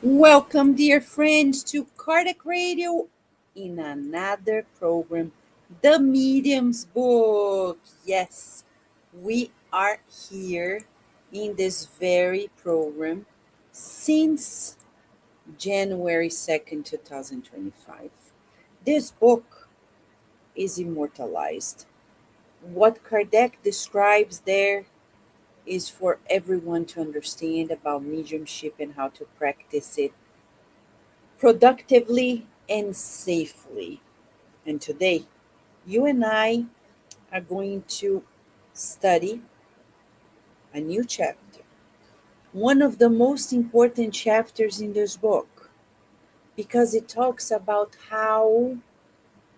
Welcome, dear friends, to Kardec Radio in another program, The Medium's Book. Yes, we are here in this very program since January 2nd, 2025. This book is immortalized. What Kardec describes there is for everyone to understand about mediumship and how to practice it productively and safely. And today, you and I are going to study a new chapter, one of the most important chapters in this book, because it talks about how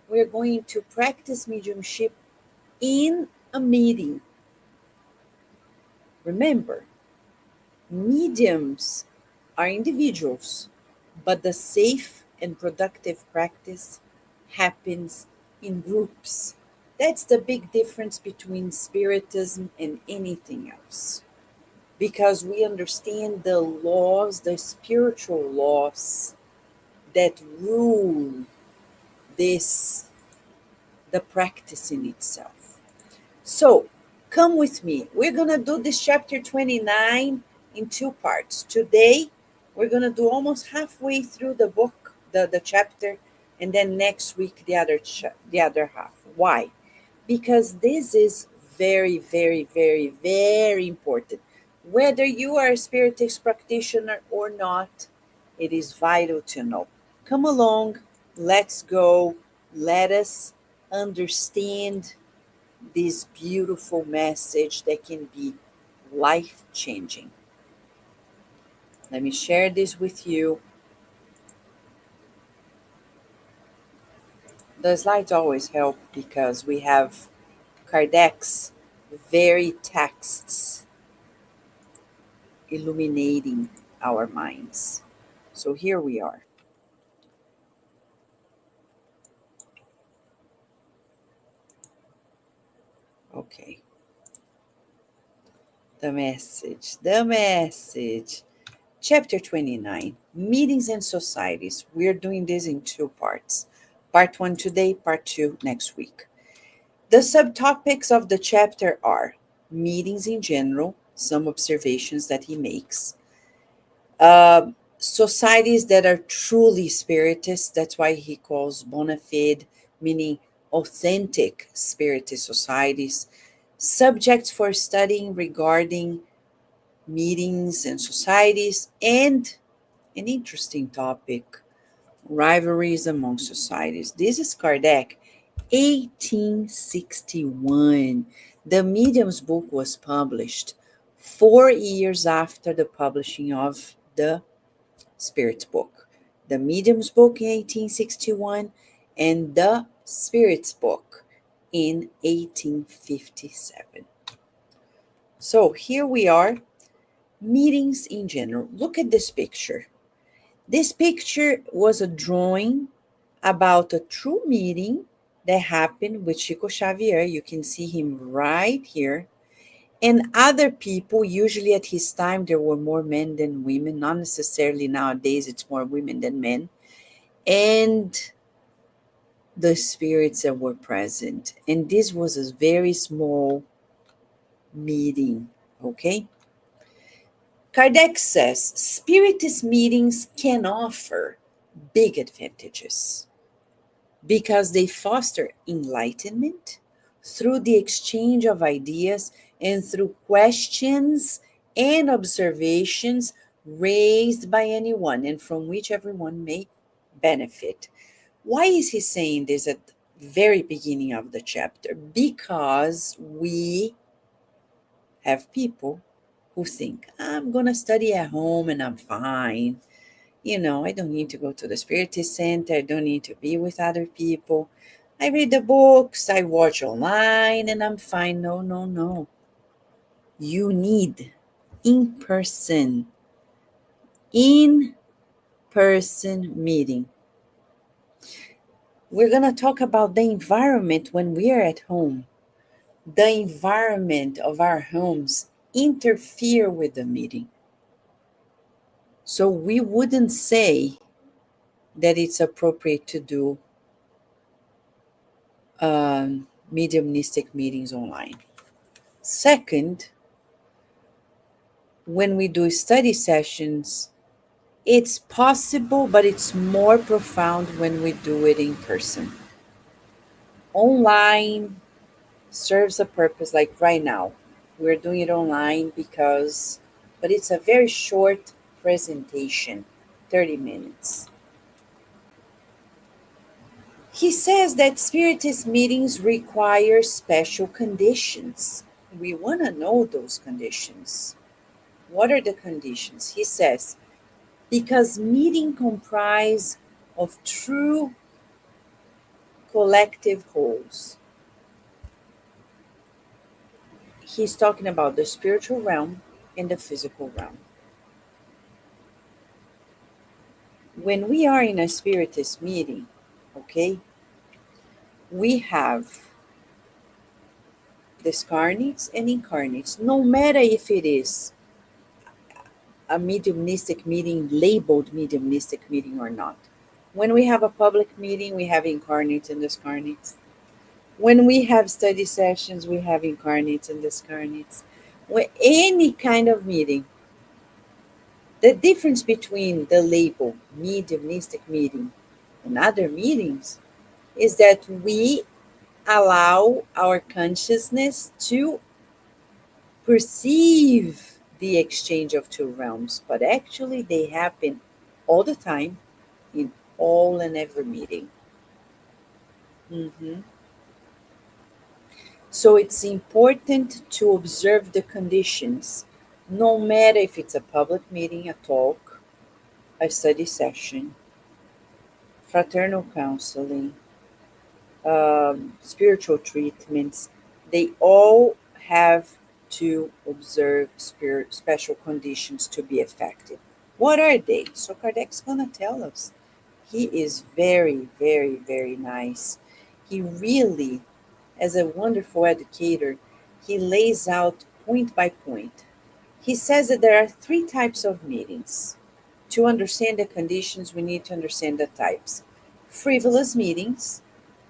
we're going to practice mediumship in a meeting. Remember, mediums are individuals, but the safe and productive practice happens in groups. That's the big difference between Spiritism and anything else. Because we understand the laws, the spiritual laws that rule this, the practice in itself. So, come with me. We're going to do this chapter 29 in two parts. Today, we're going to do almost halfway through the book, the chapter, and then next week the other half. Why? Because this is very, very, very, very important. Whether you are a spiritist practitioner or not, it is vital to know. Come along, let's go. Let us understand this beautiful message that can be life changing. Let me share this with you. The slides always help because we have Kardec's very texts illuminating our minds. So here we are. Okay. The message. Chapter 29, Meetings and Societies. We're doing this in two parts. Part 1 today, part 2 next week. The subtopics of the chapter are meetings in general, some observations that he makes, societies that are truly spiritist, that's why he calls bona fide, meaning authentic spiritist societies, subjects for studying regarding meetings and societies, and an interesting topic, rivalries among societies. This is Kardec, 1861. The Medium's book was published 4 years after the publishing of the Spirit's book. The Medium's book in 1861 and the Spirit's book in 1857. So here we are, meetings in general. Look at this picture. This picture was a drawing about a true meeting that happened with Chico Xavier. You can see him right here. And other people, usually at his time, there were more men than women. Not necessarily nowadays, it's more women than men. And the spirits that were present. And this was a very small meeting, okay? Kardec says spiritist meetings can offer big advantages because they foster enlightenment through the exchange of ideas and through questions and observations raised by anyone and from which everyone may benefit. Why is he saying this at the very beginning of the chapter? Because we have people who think, I'm going to study at home and I'm fine. I don't need to go to the Spiritist Center. I don't need to be with other people. I read the books, I watch online, and I'm fine. No, no, no. You need in in person meeting. We're going to talk about the environment when we are at home. The environment of our homes interfere with the meeting. So we wouldn't say that it's appropriate to do mediumistic meetings online. Second, when we do study sessions, it's possible, but it's more profound when we do it in person. Online serves a purpose, like right now. We're doing it online but it's a very short presentation, 30 minutes. He says that spiritist meetings require special conditions. We want to know those conditions. What are the conditions? He says, because meeting comprise of true collective wholes. He's talking about the spiritual realm and the physical realm. When we are in a spiritist meeting, okay, we have discarnates and incarnates, no matter if it is a mediumistic meeting, labeled mediumistic meeting or not. When we have a public meeting, we have incarnates and discarnates. When we have study sessions, we have incarnates and discarnates. When any kind of meeting, the difference between the label mediumistic meeting and other meetings is that we allow our consciousness to perceive the exchange of two realms, but actually they happen all the time in all and every meeting. Mhm. So it's important to observe the conditions, no matter if it's a public meeting, a talk, a study session, fraternal counseling, spiritual treatments. They all have to observe special conditions to be effective. What are they? So Kardec's going to tell us. He is very, very, very nice. He really, as a wonderful educator, he lays out point by point. He says that there are three types of meetings. To understand the conditions, we need to understand the types: frivolous meetings,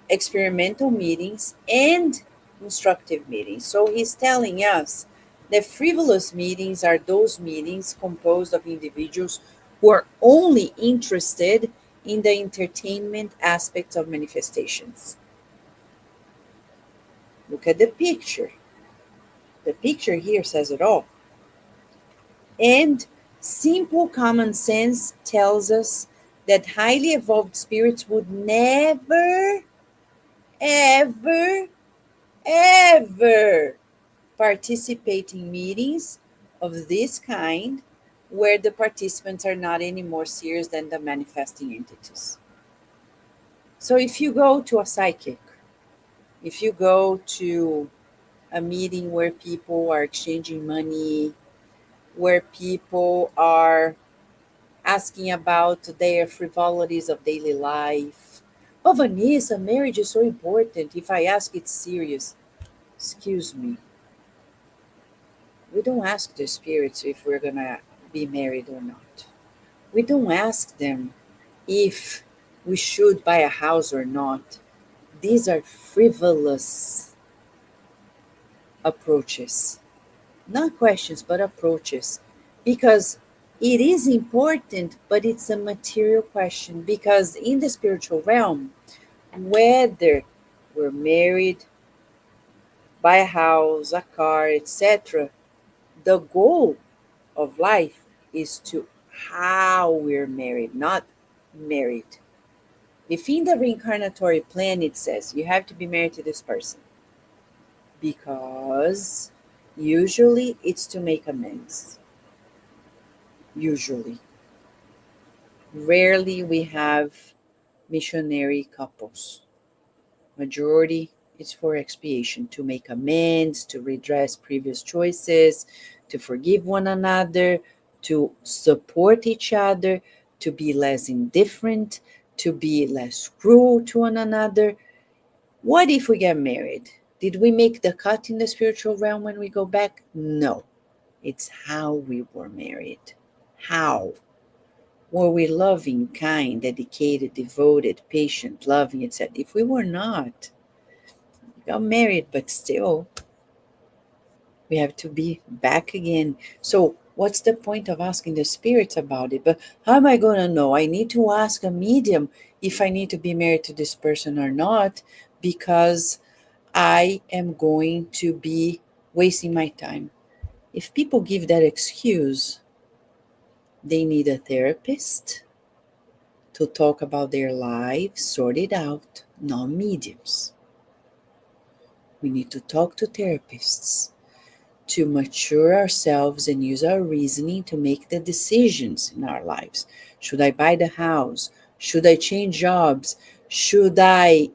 experimental meetings, and instructive meetings. So he's telling us that frivolous meetings are those meetings composed of individuals who are only interested in the entertainment aspects of manifestations. Look at the picture. The picture here says it all. And simple common sense tells us that highly evolved spirits would never, ever, ever participate in meetings of this kind where the participants are not any more serious than the manifesting entities. So if you go to a psychic, if you go to a meeting where people are exchanging money, where people are asking about their frivolities of daily life. Oh, Vanessa, marriage is so important. If I ask, it's serious. Excuse me. We don't ask the spirits if we're going to be married or not. We don't ask them if we should buy a house or not. These are frivolous approaches. Not questions, but approaches. Because it is important, but it's a material question. Because in the spiritual realm, whether we're married, buy a house, a car, etc., the goal of life is to how we're married, not married. If in the reincarnatory plan it says you have to be married to this person, because usually it's to make amends. Usually. Rarely we have missionary couples. Majority is for expiation, to make amends, to redress previous choices, to forgive one another, to support each other, to be less indifferent, to be less cruel to one another. What if we get married? Did we make the cut in the spiritual realm when we go back? No. It's how we were married. How? Were we loving, kind, dedicated, devoted, patient, loving, etc.? If we were not, we got married, but still, we have to be back again. So, what's the point of asking the spirits about it? But how am I going to know? I need to ask a medium if I need to be married to this person or not, because I am going to be wasting my time. If people give that excuse, they need a therapist to talk about their lives, sort it out, not mediums. We need to talk to therapists to mature ourselves and use our reasoning to make the decisions in our lives. Should I buy the house? Should I change jobs? Should I?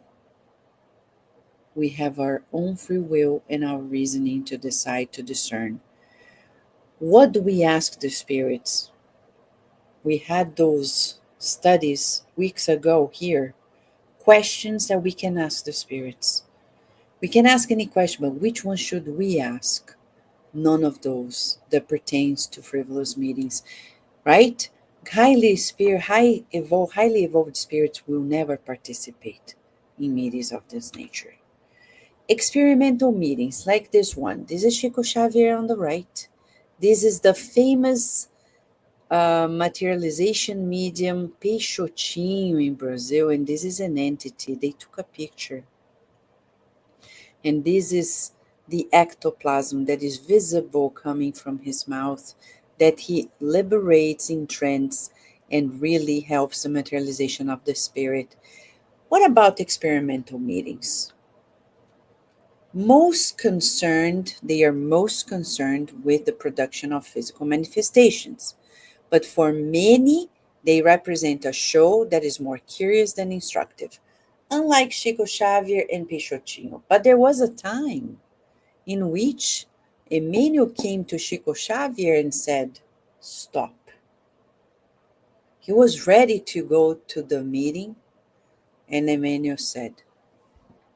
We have our own free will and our reasoning to decide, to discern. What do we ask the spirits? We had those studies weeks ago here. Questions that we can ask the spirits. We can ask any question, but which one should we ask? None of those that pertains to frivolous meetings, right? Highly evolved spirits will never participate in meetings of this nature. Experimental meetings like this one. This is Chico Xavier on the right. This is the famous materialization medium Peixotinho in Brazil, and this is an entity. They took a picture. And this is the ectoplasm that is visible coming from his mouth, that he liberates in trance and really helps the materialization of the spirit. What about experimental meetings? They are most concerned with the production of physical manifestations. But for many, they represent a show that is more curious than instructive, unlike Chico Xavier and Peixotinho. But there was a time in which Emmanuel came to Chico Xavier and said, "Stop." He was ready to go to the meeting, and Emmanuel said,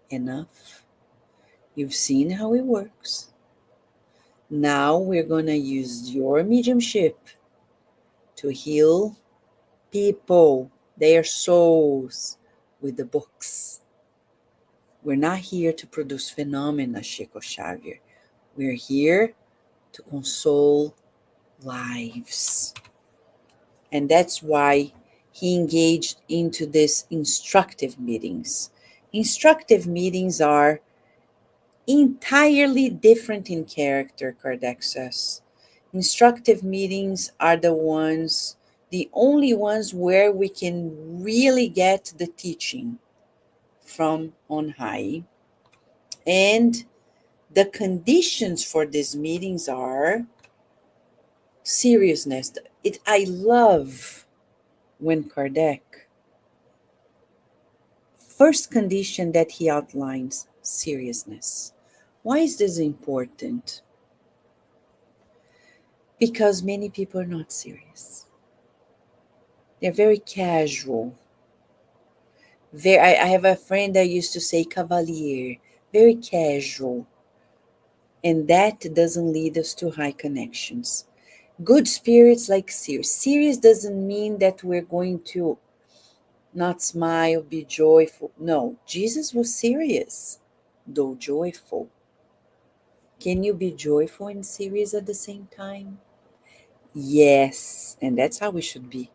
"Enough. You've seen how it works. Now we're going to use your mediumship to heal people, their souls, with the books. We're not here to produce phenomena, Chico Xavier. We're here to console lives." And that's why he engaged into these instructive meetings. Instructive meetings are entirely different in character, Kardec says. Instructive meetings are the only ones where we can really get the teaching from on high. And the conditions for these meetings are seriousness. I love when Kardec, first condition that he outlines, seriousness. Why is this important? Because many people are not serious. They're very casual. I have a friend that used to say cavalier, very casual. And that doesn't lead us to high connections. Good spirits like serious. Serious doesn't mean that we're going to not smile, be joyful. No, Jesus was serious, though joyful. Can you be joyful and serious at the same time? Yes, and that's how we should be.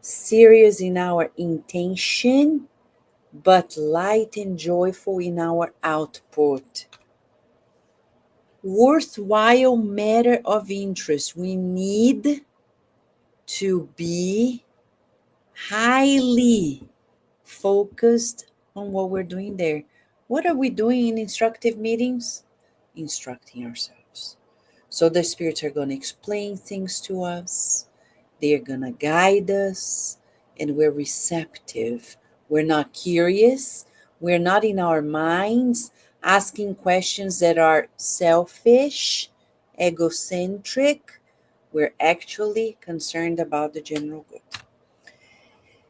Serious in our intention, but light and joyful in our output. Worthwhile matter of interest. We need to be highly focused on what we're doing there. What are we doing in instructive meetings? Instructing ourselves. So the spirits are going to explain things to us, they're going to guide us, and we're receptive. We're not curious, we're not in our minds asking questions that are selfish, egocentric. We're actually concerned about the general good.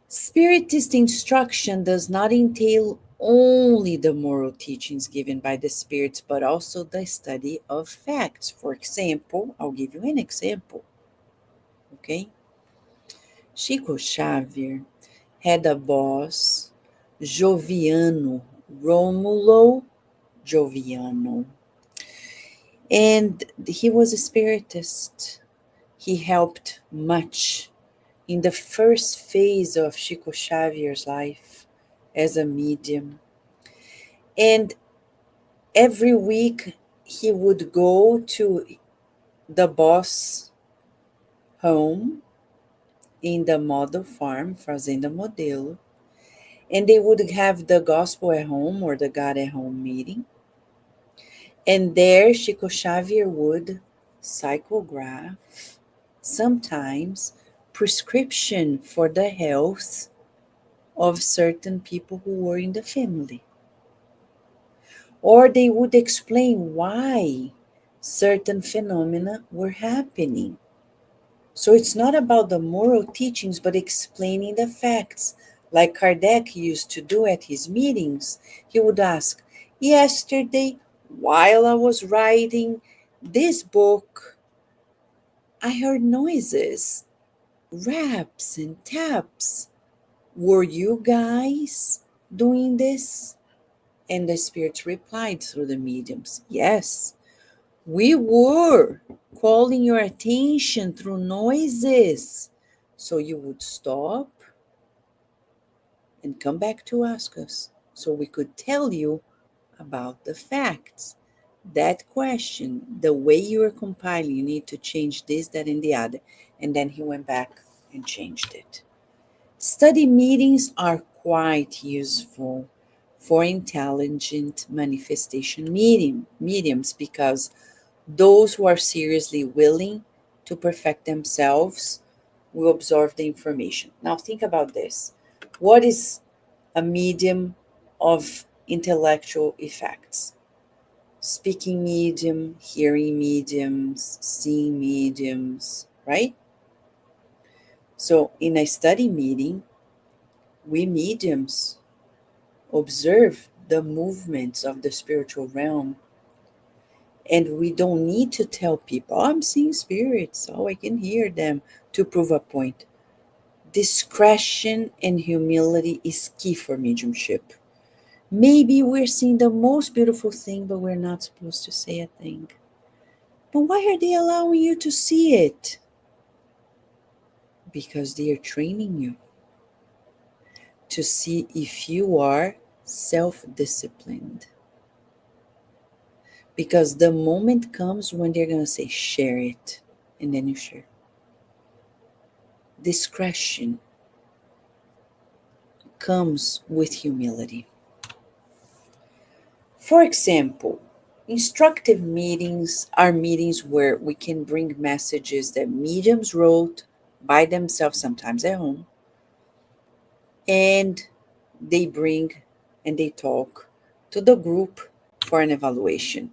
Spiritist instruction does not entail only the moral teachings given by the spirits, but also the study of facts. For example, I'll give you an example. Okay? Chico Xavier had a boss, Joviano, Romulo Joviano, and he was a spiritist. He helped much in the first phase of Chico Xavier's life as a medium. And every week he would go to the boss home in the model farm, Fazenda Modelo, and they would have the gospel at home or the God at home meeting. And there Chico Xavier would psychograph, sometimes prescription for the health of certain people who were in the family. Or they would explain why certain phenomena were happening. So it's not about the moral teachings, but explaining the facts. Like Kardec used to do at his meetings, he would ask, yesterday, while I was writing this book, I heard noises, raps and taps. Were you guys doing this? And the spirits replied through the mediums, yes, we were calling your attention through noises. So you would stop and come back to ask us so we could tell you about the facts. That question, the way you are compiling, you need to change this, that, and the other. And then he went back and changed it. Study meetings are quite useful for intelligent manifestation mediums because those who are seriously willing to perfect themselves will absorb the information. Now, think about this. What is a medium of intellectual effects? Speaking medium, hearing mediums, seeing mediums, right? So, in a study meeting, we mediums observe the movements of the spiritual realm. And we don't need to tell people, I'm seeing spirits, oh, I can hear them, to prove a point. Discretion and humility is key for mediumship. Maybe we're seeing the most beautiful thing, but we're not supposed to say a thing. But why are they allowing you to see it? Because they are training you to see if you are self-disciplined. Because the moment comes when they're going to say, share it, and then you share. Discretion comes with humility. For example, instructive meetings are meetings where we can bring messages that mediums wrote by themselves, sometimes at home, and they bring and they talk to the group for an evaluation.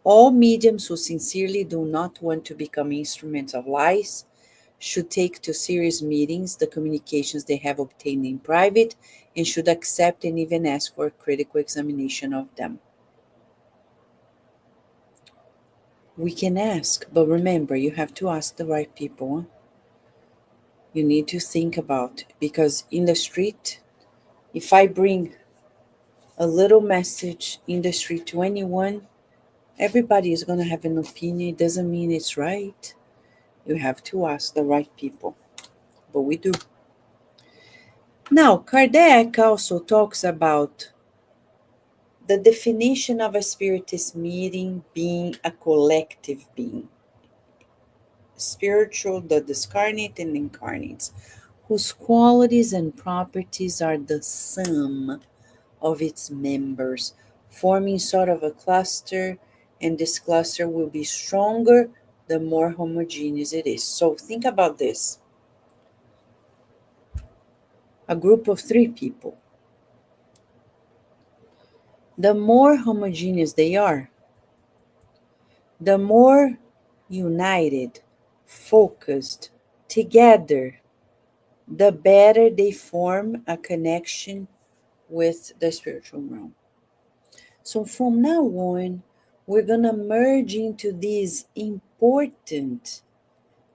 All mediums who sincerely do not want to become instruments of lies should take to serious meetings the communications they have obtained in private and should accept and even ask for a critical examination of them. We can ask, but remember, you have to ask the right people. You need to think about, because in the street, if I bring a little message in the street to anyone, everybody is going to have an opinion. It doesn't mean it's right. You have to ask the right people, but we do. Now, Kardec also talks about the definition of a spiritist meeting being a collective being, spiritual, the discarnate and incarnates, whose qualities and properties are the sum of its members, forming sort of a cluster, and this cluster will be stronger the more homogeneous it is. So think about this. A group of 3 people. The more homogeneous they are, the more united, focused, together, the better they form a connection with the spiritual realm. So from now on, we're going to merge into these important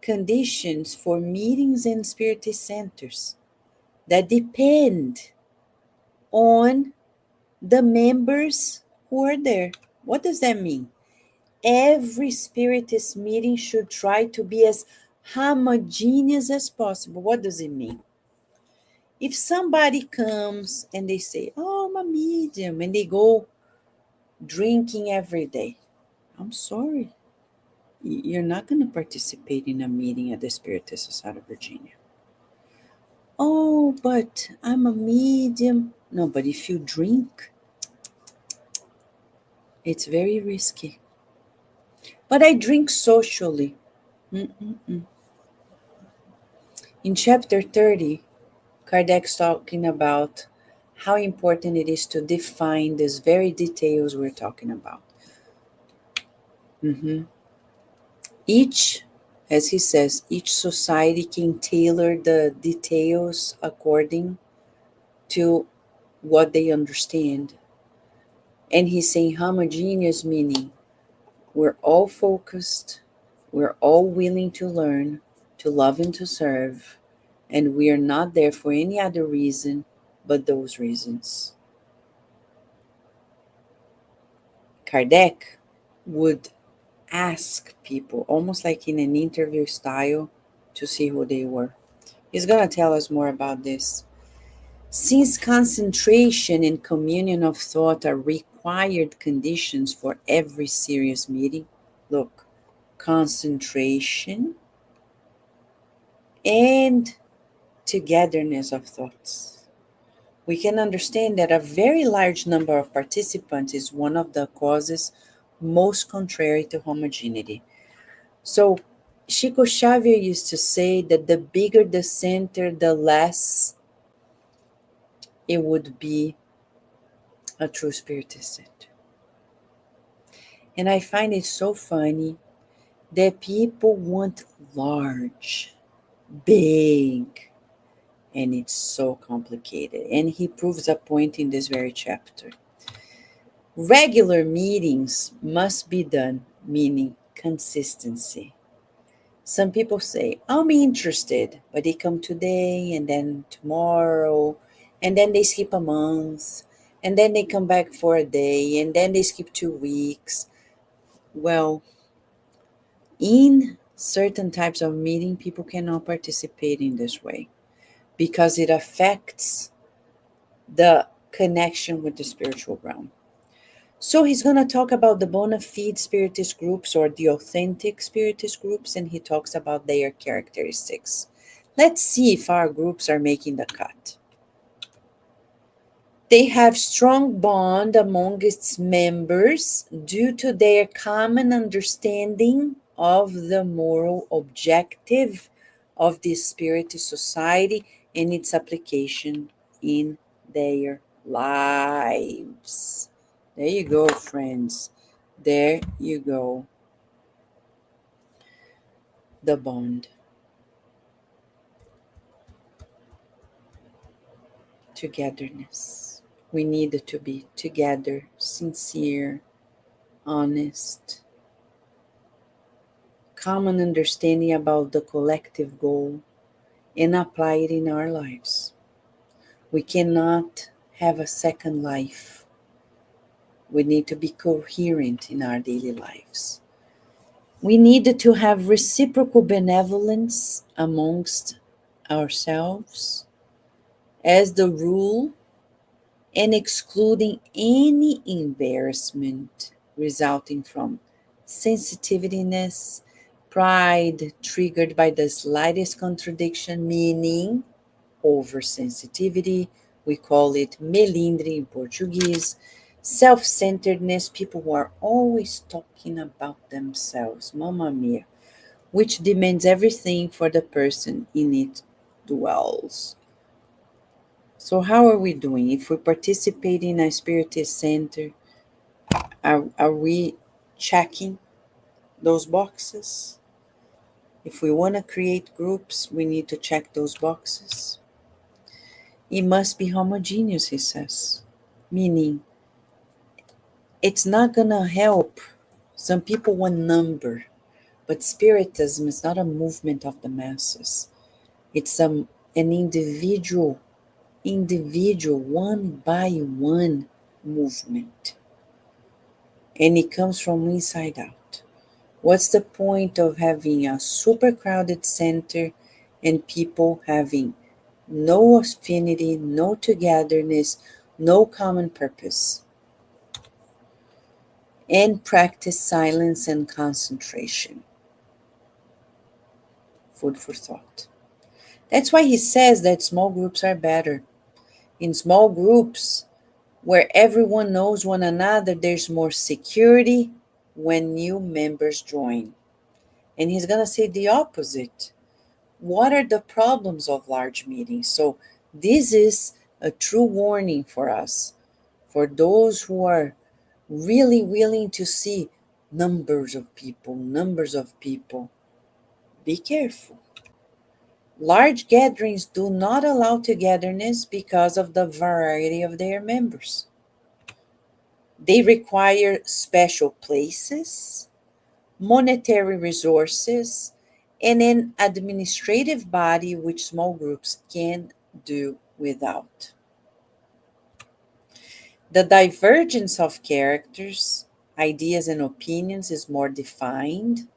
conditions for meetings and spiritist centers that depend on the members who are there. What does that mean? Every spiritist meeting should try to be as homogeneous as possible. What does it mean? If somebody comes and they say, "Oh, I'm a medium," and they go drinking every day, I'm sorry. You're not going to participate in a meeting at the Spiritist Society of Virginia. "Oh, but I'm a medium." No, but if you drink, it's very risky. "But I drink socially." Mm-mm-mm. In chapter 30, Kardec's talking about how important it is to define these very details we're talking about. Mhm. Each, as he says, each society can tailor the details according to what they understand. And he's saying homogeneous meaning we're all focused, we're all willing to learn, to love, and to serve, and we are not there for any other reason but those reasons. Kardec would ask people, almost like in an interview style, to see who they were. He's going to tell us more about this. Since concentration and communion of thought are required conditions for every serious meeting, look, concentration and togetherness of thoughts. We can understand that a very large number of participants is one of the causes most contrary to homogeneity. So, Chico Xavier used to say that the bigger the center, the less it would be a true spiritist center. And I find it so funny that people want large, big, and it's so complicated. And he proves a point in this very chapter. Regular meetings must be done, meaning consistency. Some people say, "I'm interested," but they come today and then tomorrow, and then they skip a month, and then they come back for a day, and then they skip 2 weeks. Well, in certain types of meeting, people cannot participate in this way because it affects the connection with the spiritual realm. So he's going to talk about the bona fide spiritist groups or the authentic spiritist groups, and he talks about their characteristics. Let's see if our groups are making the cut. They have strong bond among its members due to their common understanding of the moral objective of the spiritist society and its application in their lives. There you go, friends. There you go. The bond. Togetherness. We need to be together, sincere, honest, common understanding about the collective goal, and apply it in our lives. We cannot have a second life. We need to be coherent in our daily lives. We need to have reciprocal benevolence amongst ourselves as the rule and excluding any embarrassment resulting from sensitiveness, pride triggered by the slightest contradiction, meaning oversensitivity. We call it melindre in Portuguese. Self-centeredness, people who are always talking about themselves, mamma mia, which demands everything for the person in it dwells. So, how are we doing? If we participate in a spiritist center, are we checking those boxes? If we want to create groups, we need to check those boxes. It must be homogeneous, he says, meaning it's not going to help. Some people want number. But Spiritism is not a movement of the masses. It's an individual, one by one movement. And it comes from inside out. What's the point of having a super crowded center and people having no affinity, no togetherness, no common purpose, and practice silence and concentration? Food for thought. That's why he says that small groups are better. In small groups, where everyone knows one another, there's more security when new members join. And he's going to say the opposite. What are the problems of large meetings? So, this is a true warning for us, for those who are really willing to see numbers of people, numbers of people. Be careful. Large gatherings do not allow togetherness because of the variety of their members. They require special places, monetary resources, and an administrative body which small groups can do without. The divergence of characters, ideas, and opinions is more defined,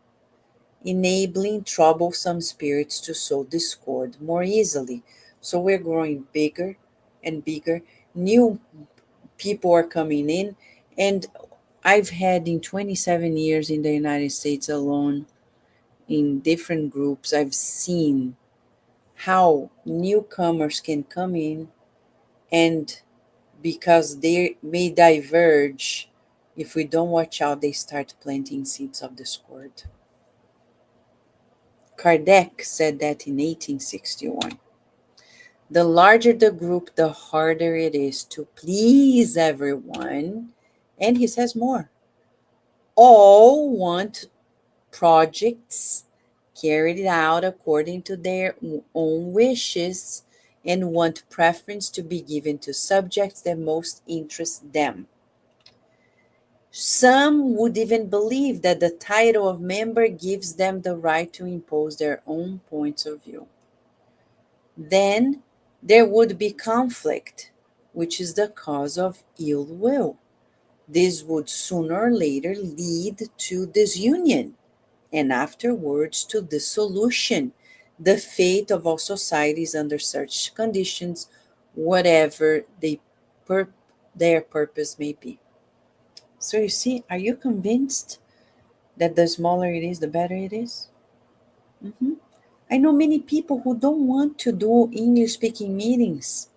enabling troublesome spirits to sow discord more easily. So we're growing bigger and bigger. New people are coming in, and I've had in 27 years in the United States alone, in different groups, I've seen how newcomers can come in, and because they may diverge, if we don't watch out, they start planting seeds of discord. Kardec said that in 1861. The larger the group, the harder it is to please everyone. And he says more. All want projects carried out according to their own wishes and want preference to be given to subjects that most interest them. Some would even believe that the title of member gives them the right to impose their own points of view. Then there would be conflict, which is the cause of ill will. This would sooner or later lead to disunion and afterwards to dissolution, the fate of all societies under such conditions, whatever their purpose may be. So you see, are you convinced that the smaller it is, the better it is? Mhm. I know many people who don't want to do English speaking meetings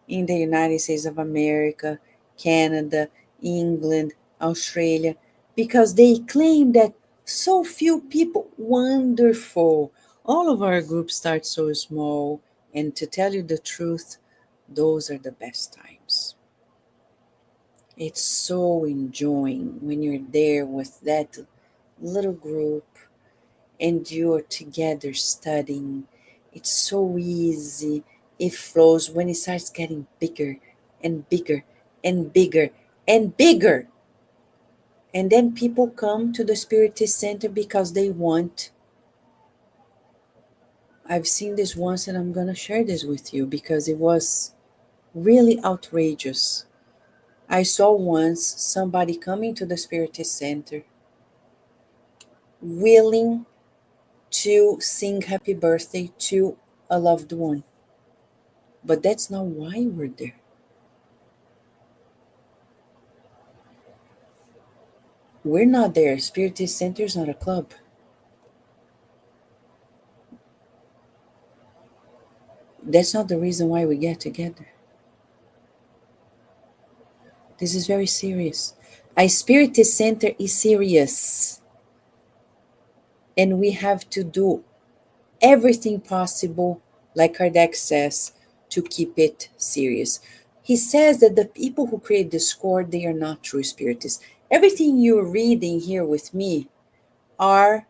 in the United States of America, Canada, England, Australia, because they claim that so few people, wonderful. All of our groups start so small, and to tell you the truth, those are the best times. It's so enjoying when you're there with that little group and you're together studying. It's so easy. It flows when it starts getting bigger and bigger and bigger and bigger. And then people come to the Spiritist Center because they want. I've seen this once and I'm going to share this with you because it was really outrageous. I saw once somebody coming to the Spiritist Center willing to sing happy birthday to a loved one. But that's not why we're there. We're not there. Spiritist Center is not a club. That's not the reason why we get together. This is very serious. A Spiritist Center is serious. And we have to do everything possible, like Kardec says, to keep it serious. He says that the people who create discord, they are not true Spiritists. Everything you're reading here with me are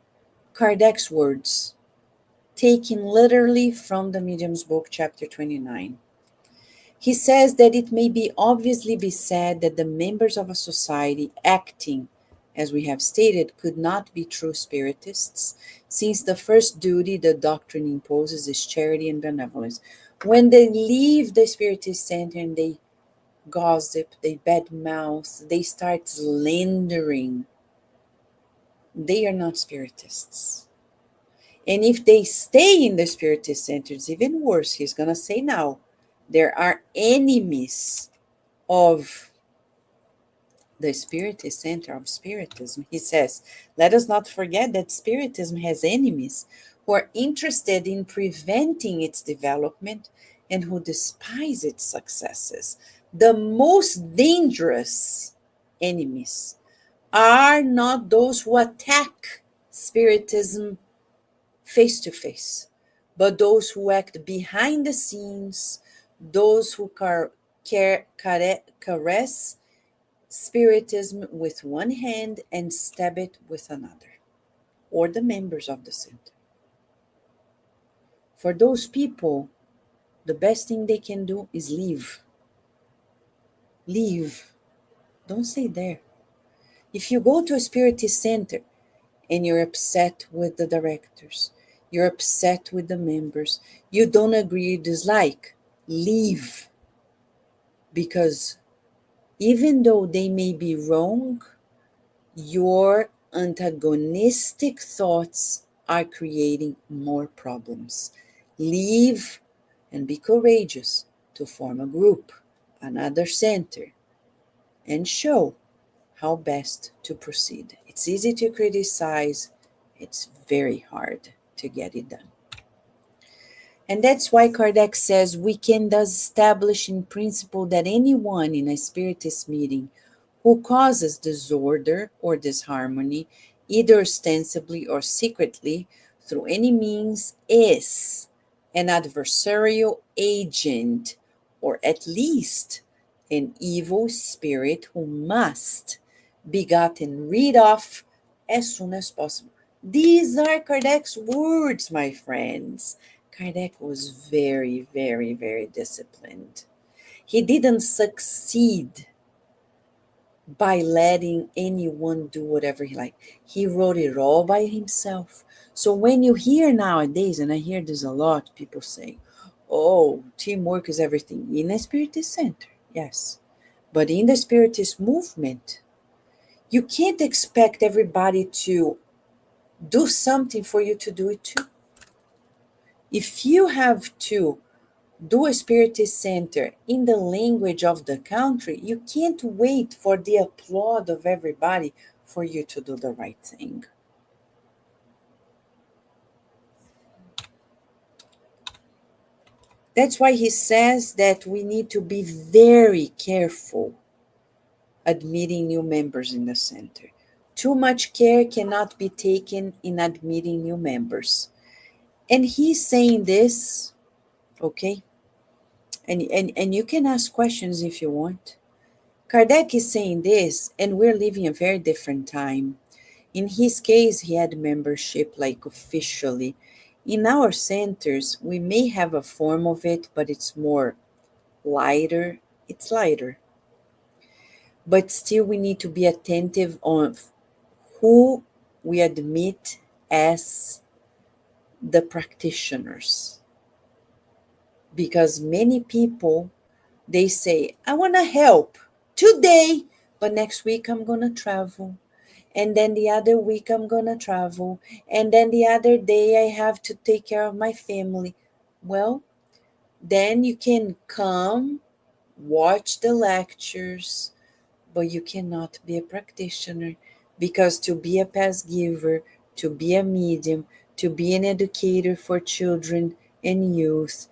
Kardec's words, taken literally from the Medium's Book, chapter 29. He says that it may be obviously be said that the members of a society acting as we have stated, could not be true spiritists, since the first duty the doctrine imposes is charity and benevolence. When they leave the spiritist center and they gossip, they badmouth, they start slandering, they are not spiritists. And if they stay in the spiritist center, it's even worse. He's going to say now, there are enemies of the spiritist center of spiritism. He says, let us not forget that spiritism has enemies who are interested in preventing its development and who despise its successes. The most dangerous enemies are not those who attack spiritism face to face, but those who act behind the scenes, those who caress spiritism with one hand and stab it with another, or the members of the center. For those people, the best thing they can do is leave. Leave. Don't stay there. If you go to a spiritist center and you're upset with the directors, you're upset with the members, you don't agree, you dislike, leave. Because even though they may be wrong, your antagonistic thoughts are creating more problems. Leave and be courageous to form a group, another center, and show how best to proceed. It's easy to criticize, it's very hard to get it done. And that's why Kardec says we can thus establish in principle that anyone in a spiritist meeting who causes disorder or disharmony, either ostensibly or secretly, through any means, is an adversarial agent, or at least an evil spirit who must be gotten rid of as soon as possible. These are Kardec's words, my friends. Kardec was very, very, very disciplined. He didn't succeed by letting anyone do whatever he liked. He wrote it all by himself. So when you hear nowadays, and I hear this a lot, people say, oh, teamwork is everything. In a spiritist center, yes. But in the spiritist movement, you can't expect everybody to do something for you to do it too. If you have to do a spiritist center in the language of the country, you can't wait for the applause of everybody for you to do the right thing. That's why he says that we need to be very careful admitting new members in the center. Too much care cannot be taken in admitting new members. And he's saying this, okay? And you can ask questions if you want. Kardec is saying this, and we're living a very different time. In his case, he had membership like officially. In our centers, we may have a form of it, but it's more lighter. It's lighter. But still, we need to be attentive on who we admit as the practitioners. Because many people, they say, I want to help today, but next week I'm going to travel. And then the other week I'm going to travel. And then the other day I have to take care of my family. Well, then you can come, watch the lectures, but you cannot be a practitioner, because to be a past giver, to be a medium, to be an educator for children and youth,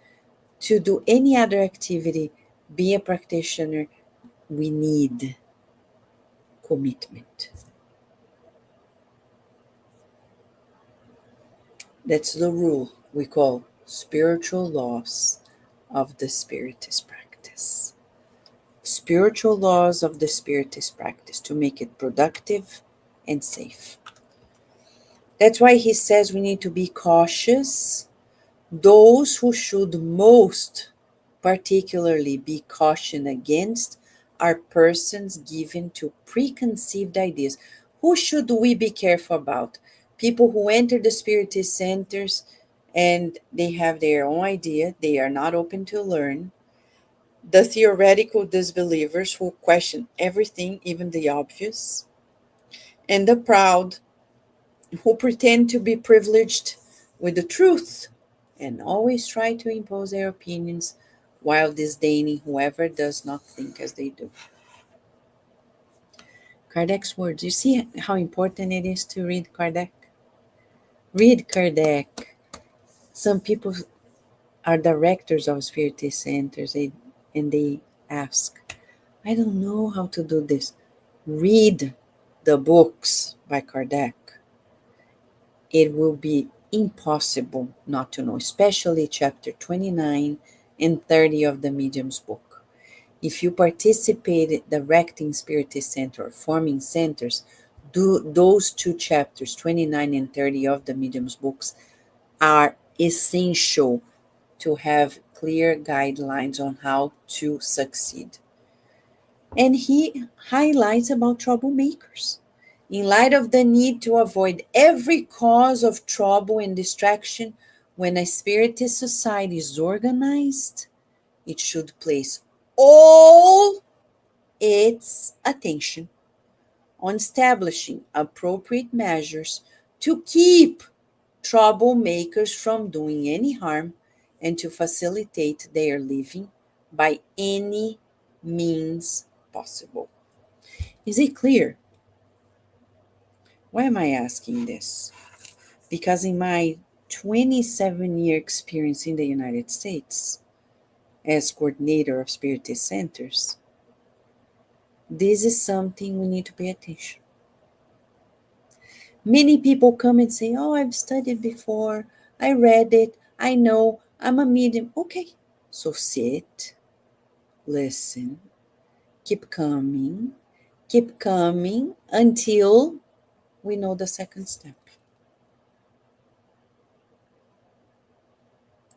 to do any other activity, be a practitioner, we need commitment. That's the rule we call spiritual laws of the Spiritist practice. Spiritual laws of the Spiritist practice to make it productive and safe. That's why he says we need to be cautious. Those who should most particularly be cautioned against are persons given to preconceived ideas, Who should we be careful about? People who enter the spiritist centers and they have their own idea, they are not open to learn. The theoretical disbelievers who question everything, even the obvious. And the proud who pretend to be privileged with the truth and always try to impose their opinions while disdaining whoever does not think as they do. Kardec's words. You see how important it is to read Kardec? Read Kardec. Some people are directors of spiritist centers and they ask, I don't know how to do this. Read the books by Kardec. It will be impossible not to know, especially chapter 29 and 30 of the Medium's book. If you participate directing spiritist center or forming centers, do those two chapters, 29 and 30 of the Medium's books, are essential to have clear guidelines on how to succeed. And he highlights about troublemakers. In light of the need to avoid every cause of trouble and distraction, when a spiritist society is organized, it should place all its attention on establishing appropriate measures to keep troublemakers from doing any harm and to facilitate their living by any means possible. Is it clear? Why am I asking this? Because in my 27-year experience in the United States as coordinator of spiritist centers, this is something we need to pay attention. Many people come and say, oh, I've studied before, I read it, I know, I'm a medium. Okay, so sit, listen, keep coming until we know the second step.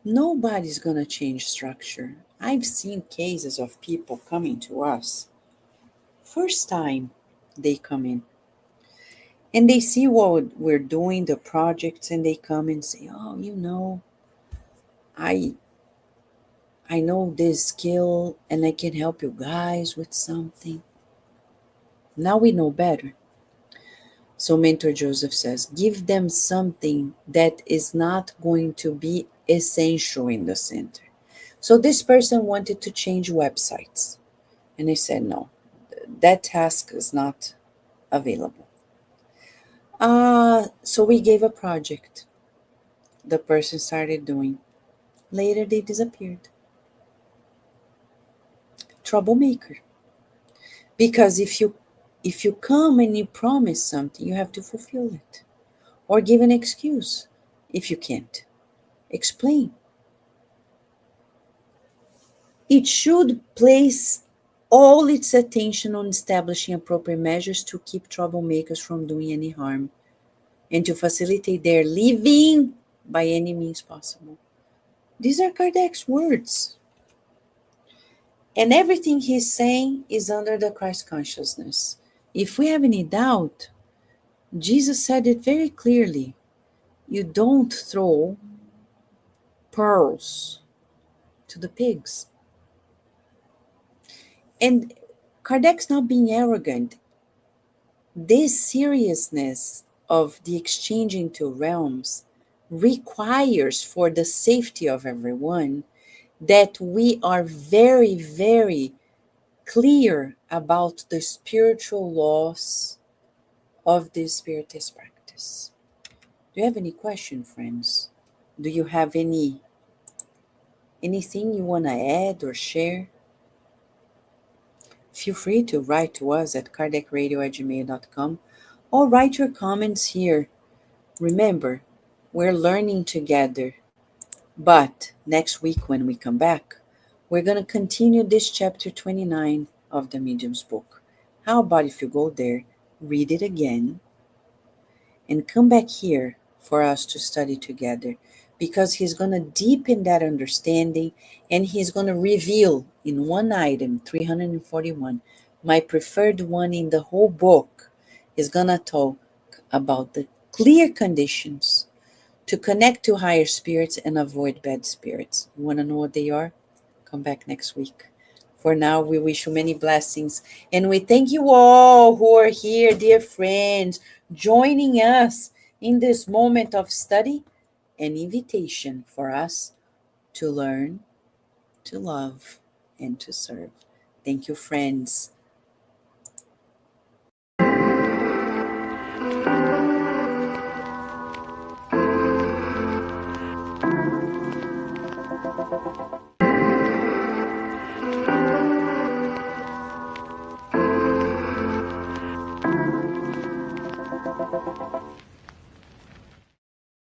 Nobody's going to change structure. I've seen cases of people coming to us, first time they come in, and they see what we're doing, the projects, and they come and say, oh, I know this skill and I can help you guys with something. Now we know better. So Mentor Joseph says, give them something that is not going to be essential in the center. So this person wanted to change websites. And I said, no, that task is not available. So we gave a project. The person started doing. Later they disappeared. Troublemaker. Because if you come and you promise something, you have to fulfill it. Or give an excuse if you can't. Explain. It should place all its attention on establishing appropriate measures to keep troublemakers from doing any harm and to facilitate their living by any means possible. These are Kardec's words. And everything he's saying is under the Christ consciousness. If we have any doubt, Jesus said it very clearly. You don't throw pearls to the pigs. And Kardec's not being arrogant. This seriousness of the exchange into realms requires, for the safety of everyone, that we are very, very clear about the spiritual laws of this spiritist practice. Do you have any question, friends? Do you have anything you want to add or share? Feel free to write to us at kardecradio@gmail.com or write your comments here. Remember, we're learning together. But next week when we come back, we're going to continue this chapter 29 of the Medium's book. How about if you go there, read it again, and come back here for us to study together? Because he's going to deepen that understanding and he's going to reveal in one item, 341, my preferred one in the whole book. He's going to talk about the clear conditions to connect to higher spirits and avoid bad spirits. You want to know what they are? Come back next week. For now, we wish you many blessings. And we thank you all who are here, dear friends, joining us in this moment of study and invitation for us to learn, to love, and to serve. Thank you, friends.